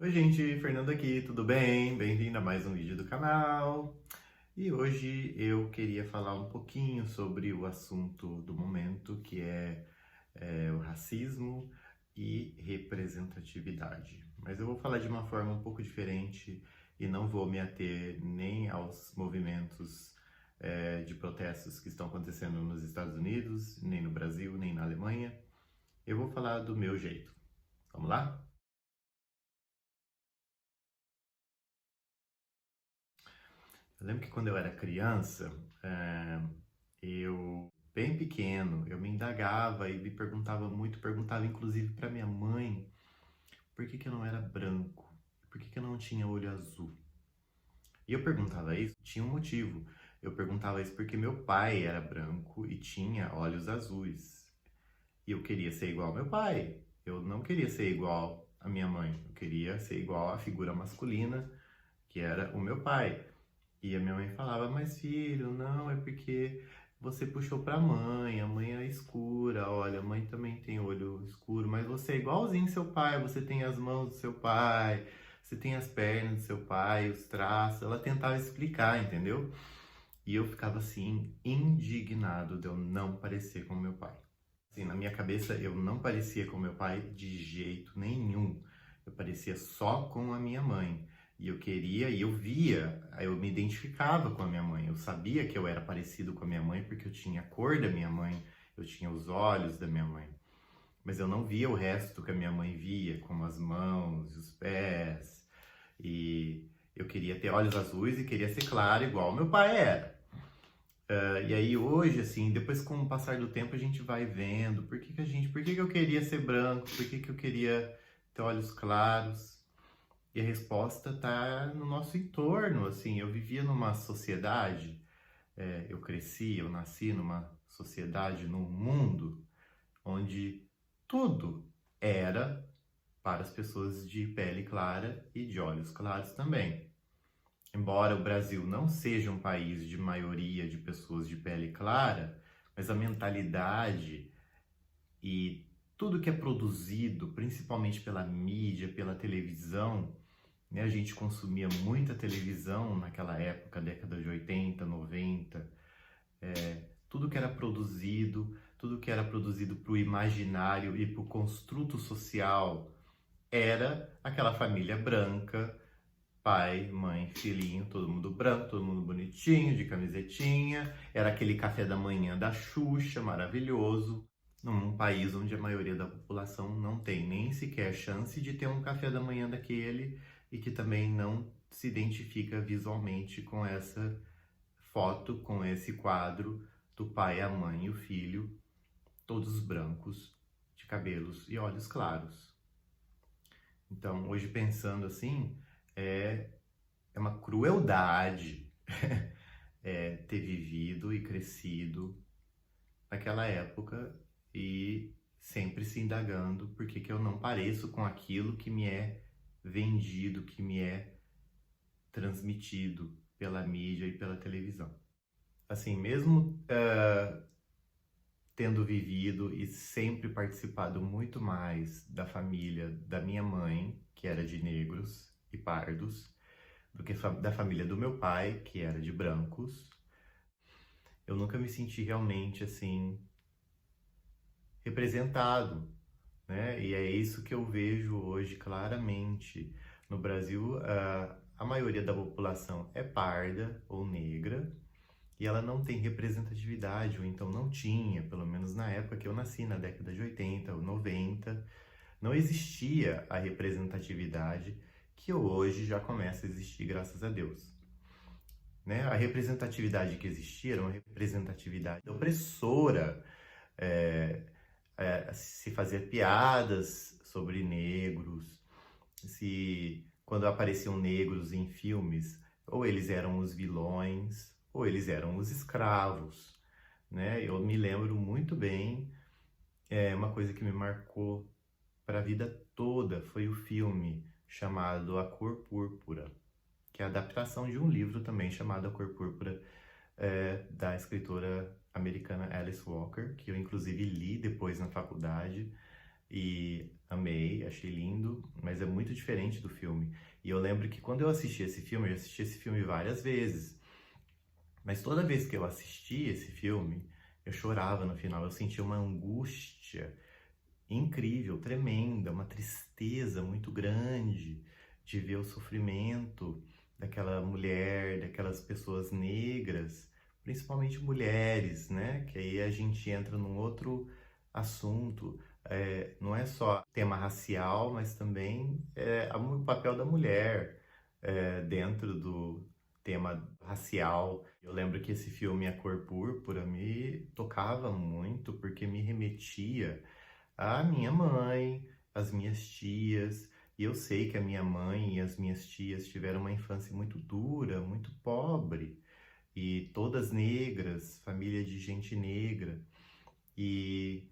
Oi gente, Fernando aqui, tudo bem? Bem-vindo a mais um vídeo do canal. E hoje eu queria falar um pouquinho sobre o assunto do momento, que é o racismo e representatividade. Mas eu vou falar de uma forma um pouco diferente e não vou me ater nem aos movimentos de protestos que estão acontecendo nos Estados Unidos, nem no Brasil, nem na Alemanha. Eu vou falar do meu jeito. Vamos lá? Eu lembro que quando eu era criança, eu, bem pequeno, eu me indagava e me perguntava muito, perguntava inclusive para minha mãe por que que eu não era branco, por que que eu não tinha olho azul. E eu perguntava isso, tinha um motivo. Eu perguntava isso porque meu pai era branco e tinha olhos azuis. E eu queria ser igual ao meu pai. Eu não queria ser igual à minha mãe. Eu queria ser igual à figura masculina, que era o meu pai. E a minha mãe falava, mas filho, não, é porque você puxou pra mãe, a mãe é escura, olha, a mãe também tem olho escuro, mas você é igualzinho seu pai, você tem as mãos do seu pai, você tem as pernas do seu pai, os traços. Ela tentava explicar, entendeu? E eu ficava assim, indignado de eu não parecer com meu pai. Assim, na minha cabeça, eu não parecia com meu pai de jeito nenhum. Eu parecia só com a minha mãe. E eu queria, e eu via, eu me identificava com a minha mãe. Eu sabia que eu era parecido com a minha mãe porque eu tinha a cor da minha mãe, eu tinha os olhos da minha mãe. Mas eu não via o resto que a minha mãe via, como as mãos, os pés. E eu queria ter olhos azuis e queria ser claro igual meu pai era. E aí hoje, assim, depois com o passar do tempo a gente vai vendo por que que eu queria ser branco, por que que eu queria ter olhos claros. E a resposta tá no nosso entorno, assim, eu vivia numa sociedade, eu cresci, eu nasci numa sociedade, num mundo onde tudo era para as pessoas de pele clara e de olhos claros também. Embora o Brasil não seja um país de maioria de pessoas de pele clara, mas a mentalidade e tudo que é produzido, principalmente pela mídia, pela televisão, né? A gente consumia muita televisão naquela época, década de 80, 90, tudo que era produzido, tudo que era produzido para o imaginário e para o construto social era aquela família branca, pai, mãe, filhinho, todo mundo branco, todo mundo bonitinho, de camisetinha. Era aquele café da manhã da Xuxa, maravilhoso. Num país onde a maioria da população não tem nem sequer chance de ter um café da manhã daquele e que também não se identifica visualmente com essa foto, com esse quadro do pai, a mãe e o filho, todos brancos, de cabelos e olhos claros. Então, hoje pensando assim, é é uma crueldade ter vivido e crescido naquela época e sempre se indagando por que que eu não pareço com aquilo que me é vendido, que me é transmitido pela mídia e pela televisão. Assim, mesmo tendo vivido e sempre participado muito mais da família da minha mãe, que era de negros e pardos, do que da família do meu pai, que era de brancos, eu nunca me senti realmente assim representado, né? E é isso que eu vejo hoje claramente. No Brasil, a maioria da população é parda ou negra e ela não tem representatividade, ou então não tinha, pelo menos na época que eu nasci, na década de 80 ou 90, não existia a representatividade que hoje já começa a existir, graças a Deus. Né? A representatividade que existia era uma representatividade opressora, é, se fazia piadas sobre negros, se quando apareciam negros em filmes, ou eles eram os vilões, ou eles eram os escravos, né? Eu me lembro muito bem, uma coisa que me marcou para a vida toda foi o filme chamado A Cor Púrpura, que é a adaptação de um livro também chamado A Cor Púrpura, da escritora americana Alice Walker, que eu inclusive li depois na faculdade. e amei, achei lindo, mas é muito diferente do filme. E eu lembro que quando eu assisti esse filme, eu assisti esse filme várias vezes, mas toda vez que eu assisti esse filme, eu chorava no final, eu sentia uma angústia incrível, tremenda, uma tristeza muito grande de ver o sofrimento daquela mulher, daquelas pessoas negras, principalmente mulheres, né? Que aí a gente entra num outro assunto. Não é só tema racial, mas também o papel da mulher dentro do tema racial. Eu lembro que esse filme A Cor Púrpura me tocava muito porque me remetia a minha mãe, as minhas tias, e eu sei que a minha mãe e as minhas tias tiveram uma infância muito dura, muito pobre, e todas negras, família de gente negra, e,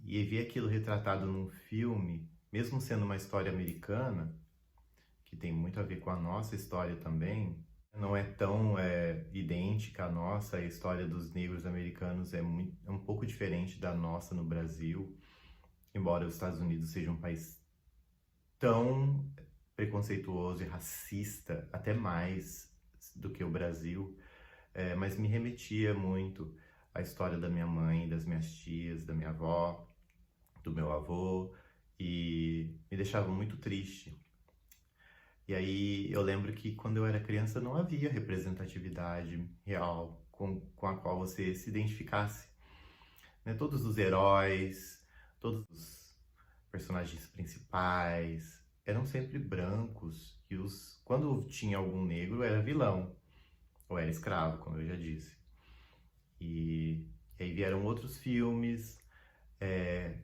e ver aquilo retratado num filme, mesmo sendo uma história americana, que tem muito a ver com a nossa história também, não é tão idêntica à nossa, a história dos negros americanos é um pouco diferente da nossa no Brasil, embora os Estados Unidos seja um país tão preconceituoso e racista, até mais do que o Brasil, mas me remetia muito à história da minha mãe, das minhas tias, da minha avó, do meu avô, e me deixava muito triste. E aí eu lembro que quando eu era criança não havia representatividade real com a qual você se identificasse, né? Todos os heróis, todos os personagens principais eram sempre brancos e quando tinha algum negro era vilão ou era escravo, como eu já disse. E aí vieram outros filmes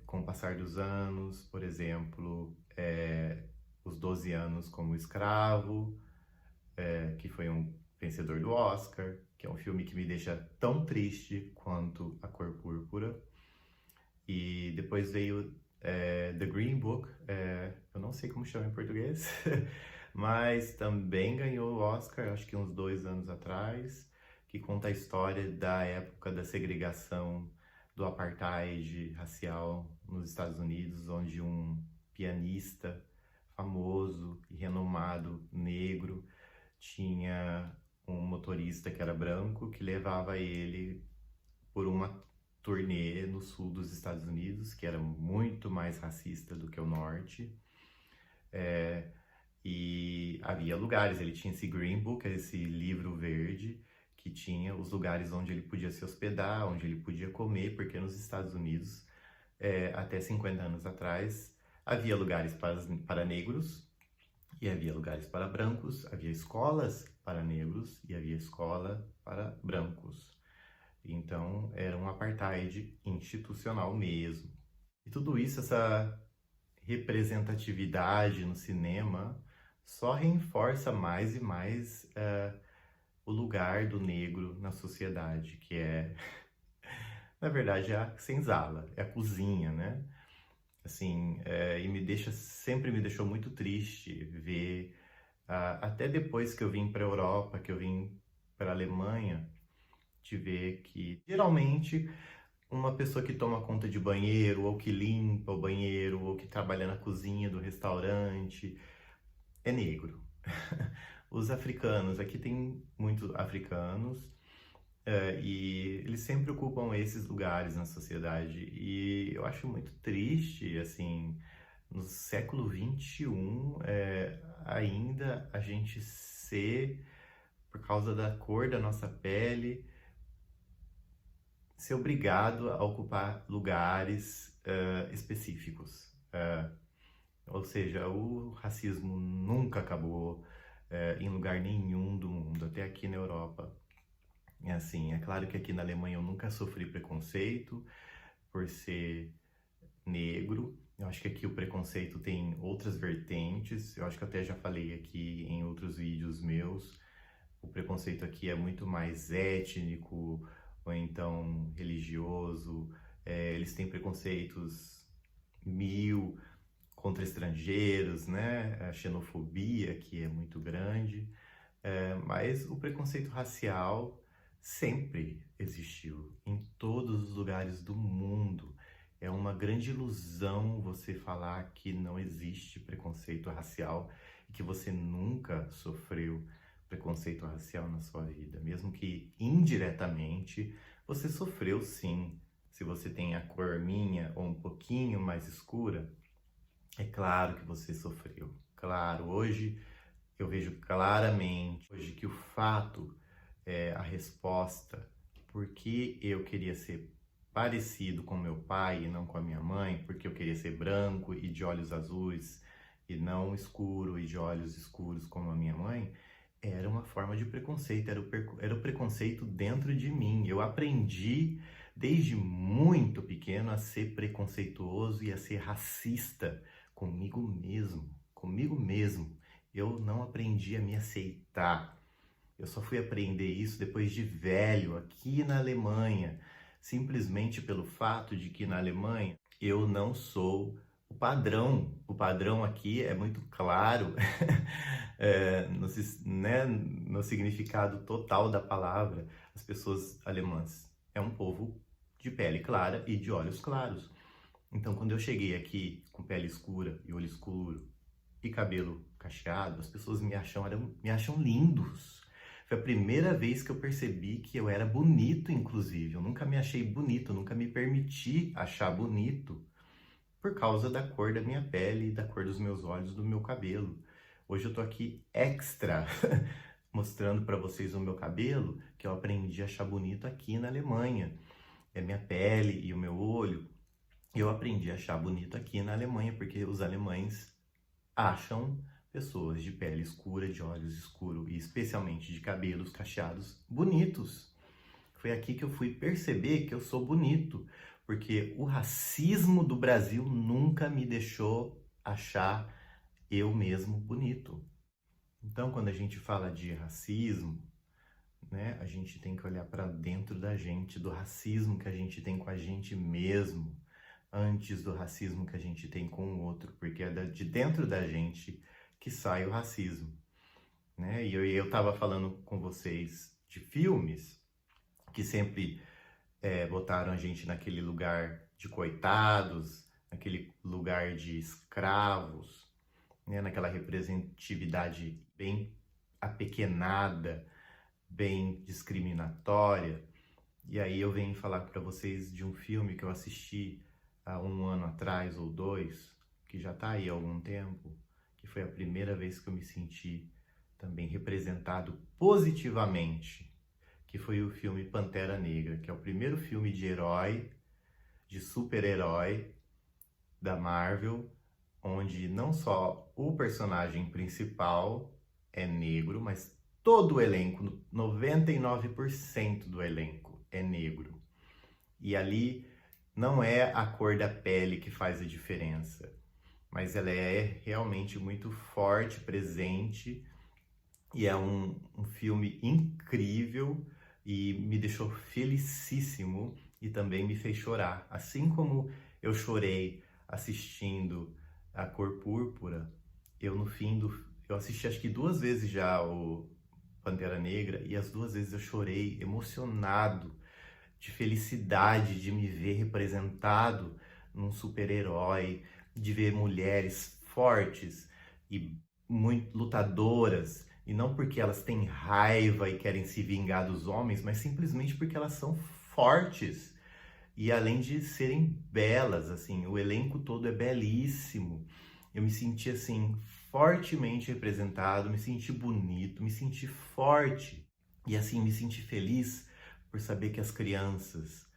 com o passar dos anos, por exemplo, Os 12 Anos como Escravo, que foi um vencedor do Oscar, que é um filme que me deixa tão triste quanto A Cor Púrpura. E depois veio The Green Book, eu não sei como chama em português, mas também ganhou o Oscar, acho que uns 2 anos atrás, que conta a história da época da segregação do apartheid racial nos Estados Unidos, onde um pianista famoso e renomado negro tinha um motorista que era branco que levava ele por uma turnê no sul dos Estados Unidos, que era muito mais racista do que o norte. E havia lugares, ele tinha esse Green Book, esse livro verde, que tinha os lugares onde ele podia se hospedar, onde ele podia comer, porque nos Estados Unidos, até 50 anos atrás, havia lugares para negros e havia lugares para brancos, havia escolas para negros e havia escola para brancos. Então, era um apartheid institucional mesmo. E tudo isso, essa representatividade no cinema, só reforça mais e mais o lugar do negro na sociedade, que é, na verdade, a senzala, é a cozinha, né? Assim, e sempre me deixou muito triste ver, até depois que eu vim para a Europa, que eu vim para a Alemanha, de ver que geralmente uma pessoa que toma conta de banheiro, ou que limpa o banheiro, ou que trabalha na cozinha do restaurante, é negro. Os africanos, aqui tem muitos africanos, e eles sempre ocupam esses lugares na sociedade. E eu acho muito triste, assim, no século XXI, ainda a gente ser, por causa da cor da nossa pele, ser obrigado a ocupar lugares específicos. Ou seja, o racismo nunca acabou em lugar nenhum do mundo, até aqui na Europa. É assim, é claro que aqui na Alemanha eu nunca sofri preconceito por ser negro. Eu acho que aqui o preconceito tem outras vertentes. Eu acho que eu até já falei aqui em outros vídeos meus. O preconceito aqui é muito mais étnico ou então religioso. Eles têm preconceitos mil contra estrangeiros, né? A xenofobia que é muito grande. Mas o preconceito racial sempre existiu em todos os lugares do mundo. É uma grande ilusão você falar que não existe preconceito racial e que você nunca sofreu preconceito racial na sua vida, mesmo que indiretamente você sofreu sim. Se você tem a cor minha ou um pouquinho mais escura, é claro que você sofreu. Claro, hoje eu vejo claramente hoje que o fato é a resposta por que eu queria ser parecido com meu pai e não com a minha mãe, porque eu queria ser branco e de olhos azuis e não escuro e de olhos escuros como a minha mãe, era uma forma de preconceito, era o preconceito dentro de mim. Eu aprendi desde muito pequeno a ser preconceituoso e a ser racista comigo mesmo, comigo mesmo. Eu não aprendi a me aceitar. Eu só fui aprender isso depois de velho, aqui na Alemanha, simplesmente pelo fato de que na Alemanha eu não sou o padrão. O padrão aqui é muito claro, no significado total da palavra. As pessoas alemãs é um povo de pele clara e de olhos claros. Então, quando eu cheguei aqui com pele escura e olho escuro e cabelo cacheado, as pessoas me acham lindos. Foi a primeira vez que eu percebi que eu era bonito, inclusive. Eu nunca me achei bonito, eu nunca me permiti achar bonito por causa da cor da minha pele, da cor dos meus olhos, do meu cabelo. Hoje eu tô aqui extra mostrando para vocês o meu cabelo, que eu aprendi a achar bonito aqui na Alemanha. É minha pele e o meu olho. Eu aprendi a achar bonito aqui na Alemanha, porque os alemães acham pessoas de pele escura, de olhos escuros e especialmente de cabelos cacheados bonitos. Foi aqui que eu fui perceber que eu sou bonito, porque o racismo do Brasil nunca me deixou achar eu mesmo bonito. Então, quando a gente fala de racismo, né, a gente tem que olhar para dentro da gente, do racismo que a gente tem com a gente mesmo, antes do racismo que a gente tem com o outro, porque é de dentro da gente que sai o racismo, né? E eu tava falando com vocês de filmes que sempre botaram a gente naquele lugar de coitados, naquele lugar de escravos, né? Naquela representatividade bem apequenada, bem discriminatória. E aí eu venho falar para vocês de um filme que eu assisti há um ano atrás ou dois, que já está aí há algum tempo, que foi a primeira vez que eu me senti também representado positivamente, que foi o filme Pantera Negra, que é o primeiro filme de herói, de super-herói da Marvel, onde não só o personagem principal é negro, mas todo o elenco, 99% do elenco é negro. E ali não é a cor da pele que faz a diferença, mas ela é realmente muito forte, presente, e é um filme incrível e me deixou felicíssimo e também me fez chorar. Assim como eu chorei assistindo A Cor Púrpura, eu assisti acho que 2 vezes já o Pantera Negra e as 2 vezes eu chorei emocionado, de felicidade de me ver representado num super-herói, de ver mulheres fortes e muito lutadoras, e não porque elas têm raiva e querem se vingar dos homens, mas simplesmente porque elas são fortes. E além de serem belas, assim, o elenco todo é belíssimo. Eu me senti assim fortemente representado, me senti bonito, me senti forte e assim me senti feliz por saber que as crianças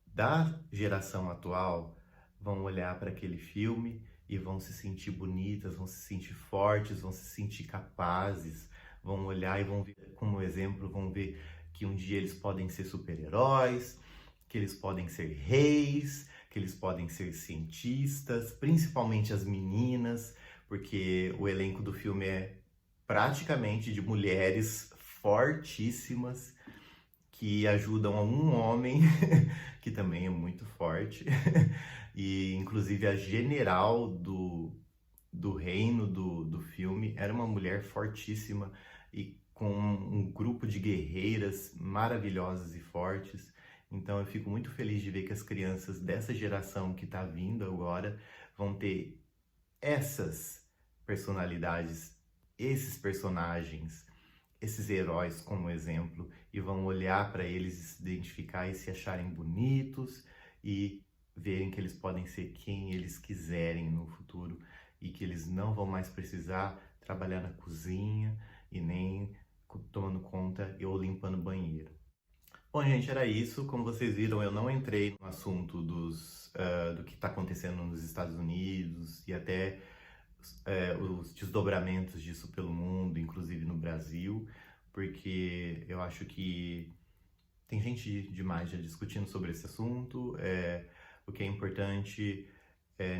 da geração atual vão olhar para aquele filme e vão se sentir bonitas, vão se sentir fortes, vão se sentir capazes, vão olhar e vão ver como exemplo, vão ver que um dia eles podem ser super-heróis, que eles podem ser reis, que eles podem ser cientistas, principalmente as meninas, porque o elenco do filme é praticamente de mulheres fortíssimas que ajudam a um homem que também é muito forte e inclusive a general do reino do filme era uma mulher fortíssima e com um grupo de guerreiras maravilhosas e fortes. Então eu fico muito feliz de ver que as crianças dessa geração que está vindo agora vão ter essas personalidades, esses personagens, esses heróis como exemplo, e vão olhar para eles e se identificar e se acharem bonitos e verem que eles podem ser quem eles quiserem no futuro e que eles não vão mais precisar trabalhar na cozinha e nem tomando conta ou limpando banheiro. Bom, gente, era isso. Como vocês viram, eu não entrei no assunto do que está acontecendo nos Estados Unidos e até os desdobramentos disso pelo mundo, inclusive no Brasil, porque eu acho que tem gente demais já discutindo sobre esse assunto. O que é importante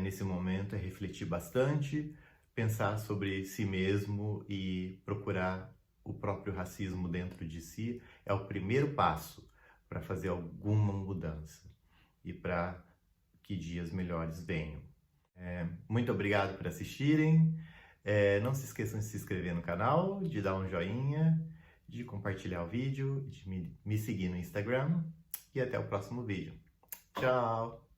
nesse momento é refletir bastante, pensar sobre si mesmo e procurar o próprio racismo dentro de si. É o primeiro passo para fazer alguma mudança e para que dias melhores venham. Muito obrigado por assistirem. Não se esqueçam de se inscrever no canal, de dar um joinha, de compartilhar o vídeo, de me seguir no Instagram e até o próximo vídeo. Tchau!